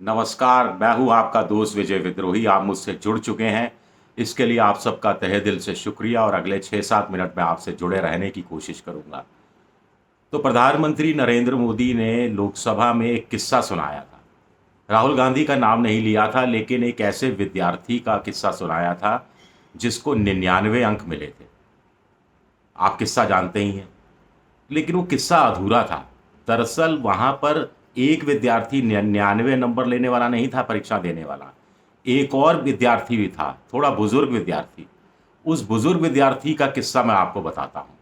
नमस्कार, मैं हूँ आपका दोस्त विजय विद्रोही। आप मुझसे जुड़ चुके हैं, इसके लिए आप सबका तहे दिल से शुक्रिया और अगले 6-7 मिनट में आपसे जुड़े रहने की कोशिश करूँगा। तो प्रधानमंत्री नरेंद्र मोदी ने लोकसभा में एक किस्सा सुनाया था। राहुल गांधी का नाम नहीं लिया था, लेकिन एक ऐसे विद्यार्थी का किस्सा सुनाया था, जिसको 99 अंक मिले थे। आप किस्सा जानते ही हैं, लेकिन वो किस्सा अधूरा था। दरअसल वहाँ पर एक विद्यार्थी 99 नंबर लेने वाला नहीं था परीक्षा देने वाला। एक और विद्यार्थी भी था, थोड़ा बुजुर्ग विद्यार्थी। उस बुजुर्ग विद्यार्थी का किस्सा मैं आपको बताता हूँ।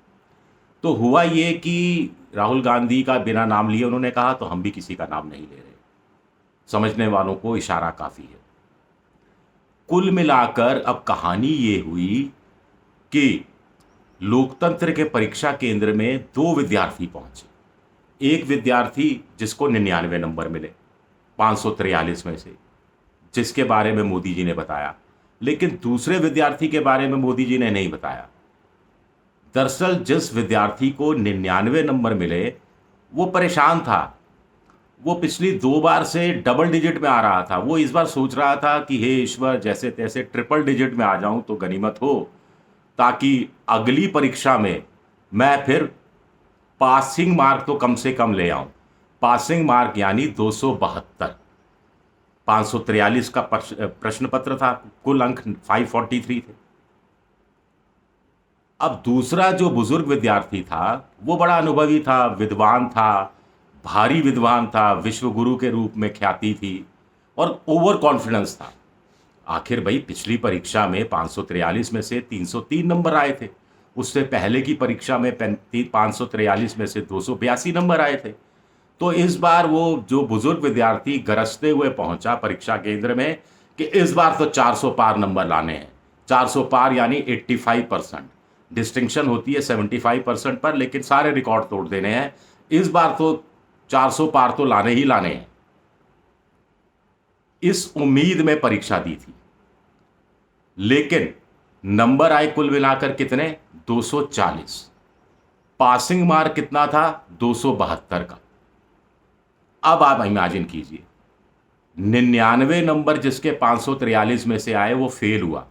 तो हुआ ये कि राहुल गांधी का बिना नाम लिए उन्होंने कहा, तो हम भी किसी का नाम नहीं ले रहे। समझने वालों को इशारा काफ़ी है। कुल मिलाकर अब कहानी ये हुई कि लोकतंत्र के परीक्षा केंद्र में 2 विद्यार्थी पहुंचे। एक विद्यार्थी जिसको 99 नंबर मिले 543 में से, जिसके बारे में मोदी जी ने बताया, लेकिन दूसरे विद्यार्थी के बारे में मोदी जी ने नहीं बताया। दरअसल जिस विद्यार्थी को 99 नंबर मिले, वो परेशान था। वो पिछली 2 बार से डबल डिजिट में आ रहा था। वो इस बार सोच रहा था कि हे ईश्वर, जैसे तैसे ट्रिपल डिजिट में आ जाऊं तो गनीमत हो, ताकि अगली परीक्षा में मैं फिर पासिंग मार्क तो कम से कम ले आऊं। पासिंग मार्क यानी 272। 543 का प्रश्न पत्र था, कुल अंक 543 थे। अब दूसरा जो बुजुर्ग विद्यार्थी था, वो बड़ा अनुभवी था, विद्वान था, भारी विद्वान था, विश्व गुरु के रूप में ख्याति थी और ओवर कॉन्फिडेंस था। आखिर भाई पिछली परीक्षा में 543 में से 303 नंबर आए थे। उससे पहले की परीक्षा में 543 में से 282 नंबर आए थे। तो इस बार वो जो बुजुर्ग विद्यार्थी गरजते हुए पहुंचा परीक्षा केंद्र में कि इस बार तो 400 पार नंबर लाने हैं। 400 पार यानी 85%। डिस्टिंक्शन होती है 75% पर, लेकिन सारे रिकॉर्ड तोड़ देने हैं। इस बार तो 400 पार तो लाने ही लाने हैं, इस उम्मीद में परीक्षा दी थी। लेकिन नंबर आए कुल मिलाकर कितने? 240। पासिंग मार्क कितना था? 272 का। अब आप इमेजिन कीजिए, 99 नंबर जिसके 543 में से आए वो फेल हुआ,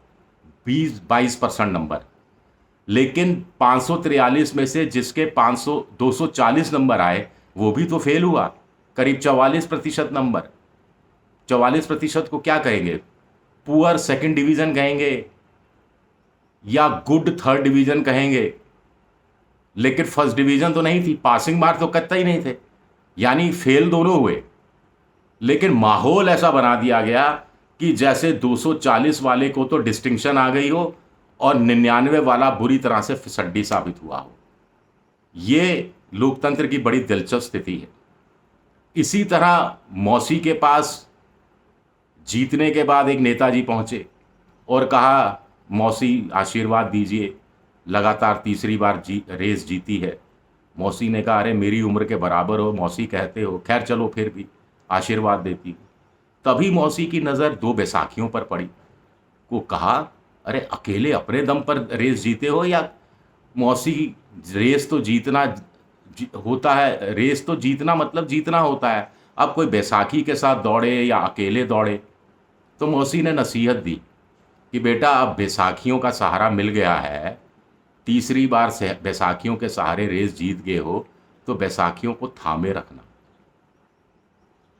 20-22% नंबर। लेकिन 543 में से जिसके 240 नंबर आए वो भी तो फेल हुआ, करीब 44% नंबर। 44% को क्या कहेंगे? पुअर सेकंड डिवीजन कहेंगे या गुड थर्ड डिवीजन कहेंगे। लेकिन फर्स्ट डिवीजन तो नहीं थी, पासिंग मार्क तो कतई नहीं थे, यानी फेल दोनों हुए। लेकिन माहौल ऐसा बना दिया गया कि जैसे 240 वाले को तो डिस्टिंक्शन आ गई हो और 99 वाला बुरी तरह से फिसड्डी साबित हुआ हो। ये लोकतंत्र की बड़ी दिलचस्प स्थिति है। इसी तरह मौसी के पास जीतने के बाद एक नेताजी पहुंचे और कहा, मौसी आशीर्वाद दीजिए, लगातार तीसरी बार रेस जीती है। मौसी ने कहा, अरे मेरी उम्र के बराबर हो मौसी कहते हो, खैर चलो फिर भी आशीर्वाद देती हूँ। तभी मौसी की नज़र 2 बैसाखियों पर पड़ी। वो कहा, अरे अकेले अपने दम पर रेस जीते हो या मौसी? रेस तो जीतना होता है, रेस तो जीतना मतलब जीतना होता है। अब कोई बैसाखी के साथ दौड़े या अकेले दौड़े। तो मौसी ने नसीहत दी कि बेटा, अब बैसाखियों का सहारा मिल गया है, तीसरी बार से बैसाखियों के सहारे रेस जीत गए हो, तो बैसाखियों को थामे रखना,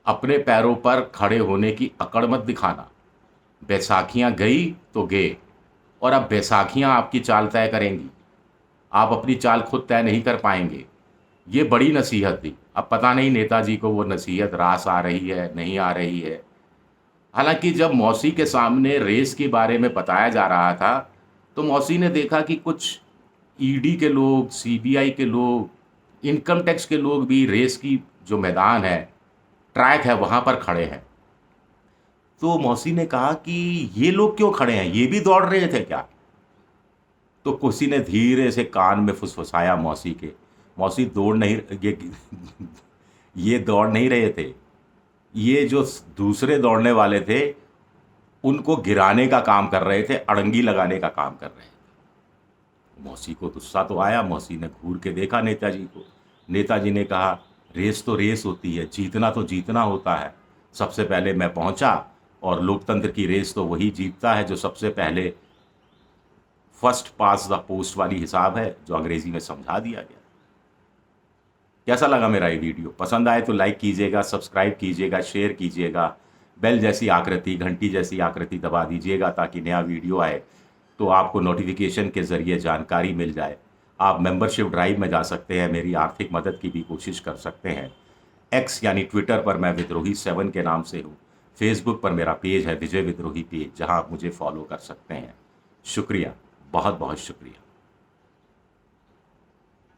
अपने पैरों पर खड़े होने की अकड़ मत दिखाना। बैसाखियां गई तो गए, और अब बैसाखियां आपकी चाल तय करेंगी। आप अपनी चाल खुद तय नहीं कर पाएंगे। ये बड़ी नसीहत दी। अब पता नहीं नेताजी को वो नसीहत रास आ रही है, नहीं आ रही है। हालांकि जब मौसी के सामने रेस के बारे में बताया जा रहा था, तो मौसी ने देखा कि कुछ ईडी के लोग, सीबीआई के लोग, इनकम टैक्स के लोग भी रेस की जो मैदान है, ट्रैक है, वहाँ पर खड़े हैं। तो मौसी ने कहा कि ये लोग क्यों खड़े हैं, ये भी दौड़ रहे थे क्या? तो किसी ने धीरे से कान में फुसफुसाया मौसी के, मौसी दौड़ नहीं, ये दौड़ नहीं रहे थे। ये जो दूसरे दौड़ने वाले थे, उनको गिराने का काम कर रहे थे, अड़ंगी लगाने का काम कर रहे थे। मौसी को गुस्सा तो आया। मौसी ने घूर के देखा नेताजी को। नेताजी ने कहा, रेस तो रेस होती है, जीतना तो जीतना होता है। सबसे पहले मैं पहुंचा, और लोकतंत्र की रेस तो वही जीतता है जो सबसे पहले फर्स्ट पास द पोस्ट वाली हिसाब है, जो अंग्रेजी में समझा दिया गया। कैसा लगा मेरा ये वीडियो? पसंद आए तो लाइक कीजिएगा, सब्सक्राइब कीजिएगा, शेयर कीजिएगा, बेल जैसी आकृति, घंटी जैसी आकृति दबा दीजिएगा ताकि नया वीडियो आए तो आपको नोटिफिकेशन के ज़रिए जानकारी मिल जाए। आप मेंबरशिप ड्राइव में जा सकते हैं, मेरी आर्थिक मदद की भी कोशिश कर सकते हैं। एक्स यानी ट्विटर पर मैं विद्रोही 7 के नाम से हूँ। फेसबुक पर मेरा पेज है विजय विद्रोही पेज, जहाँ आप मुझे फॉलो कर सकते हैं। शुक्रिया, बहुत बहुत शुक्रिया।